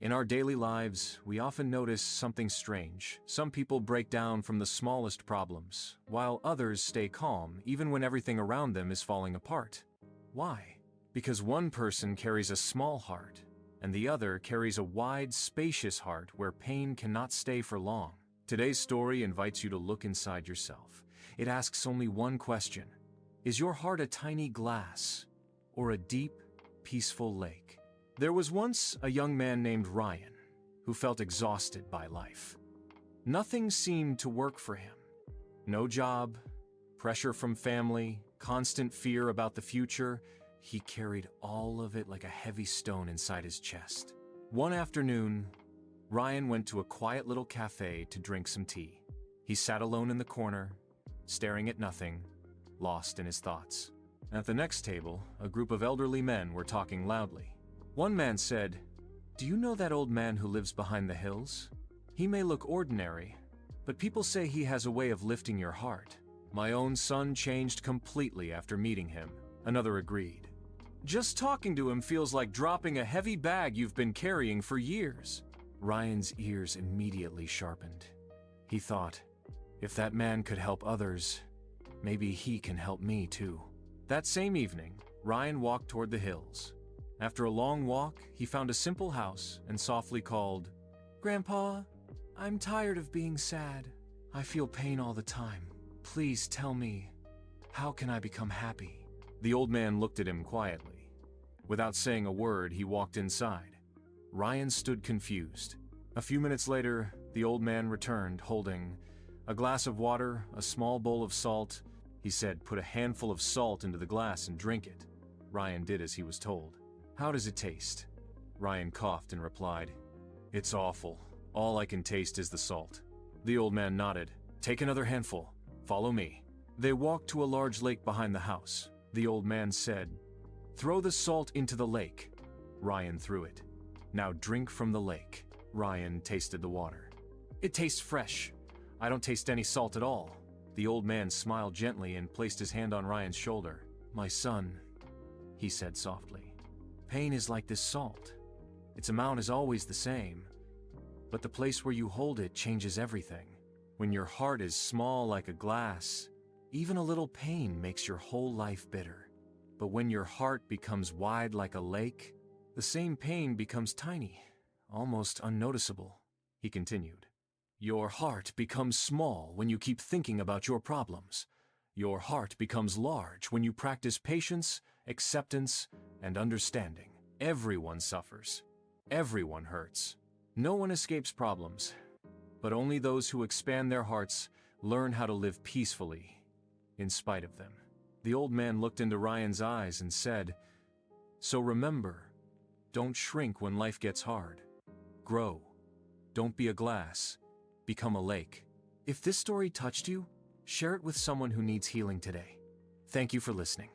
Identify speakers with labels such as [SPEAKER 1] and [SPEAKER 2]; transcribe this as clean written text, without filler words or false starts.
[SPEAKER 1] In our daily lives, we often notice something strange. Some people break down from the smallest problems, while others stay calm even when everything around them is falling apart. Why? Because one person carries a small heart, and the other carries a wide, spacious heart where pain cannot stay for long. Today's story invites you to look inside yourself. It asks only one question: is your heart a tiny glass or a deep, peaceful lake? There was once a young man named Ryan who felt exhausted by life. Nothing seemed to work for him. No job, pressure from family, constant fear about the future. He carried all of it like a heavy stone inside his chest. One afternoon, Ryan went to a quiet little cafe to drink some tea. He sat alone in the corner, staring at nothing, lost in his thoughts. At the next table, a group of elderly men were talking loudly. One man said, "Do you know that old man who lives behind the hills? He may look ordinary, but people say he has a way of lifting your heart. My own son changed completely after meeting him," another agreed. "Just talking to him feels like dropping a heavy bag you've been carrying for years." Ryan's ears immediately sharpened. He thought, if that man could help others, maybe he can help me too. That same evening, Ryan walked toward the hills. After a long walk, he found a simple house and softly called, "Grandpa, I'm tired of being sad. I feel pain all the time. Please tell me, how can I become happy?" The old man looked at him quietly. Without saying a word, he walked inside. Ryan stood confused. A few minutes later, the old man returned, holding a glass of water, a small bowl of salt. He said, "Put a handful of salt into the glass and drink it." Ryan did as he was told. "How does it taste?" Ryan coughed and replied, "It's awful. All I can taste is the salt." The old man nodded. "Take another handful. Follow me." They walked to a large lake behind the house. The old man said, "Throw the salt into the lake." Ryan threw it. "Now drink from the lake." Ryan tasted the water. "It tastes fresh. I don't taste any salt at all." The old man smiled gently and placed his hand on Ryan's shoulder. "My son," he said softly, "pain is like this salt. Its amount is always the same, but the place where you hold it changes everything. When your heart is small like a glass, even a little pain makes your whole life bitter. But when your heart becomes wide like a lake, the same pain becomes tiny, almost unnoticeable." He continued, "Your heart becomes small when you keep thinking about your problems. Your heart becomes large when you practice patience, acceptance, and understanding. Everyone suffers. Everyone hurts. No one escapes problems, but only those who expand their hearts learn how to live peacefully in spite of them." The old man looked into Ryan's eyes and said, "So remember, don't shrink when life gets hard. Grow. Don't be a glass. Become a lake." If this story touched you, share it with someone who needs healing today. Thank you for listening.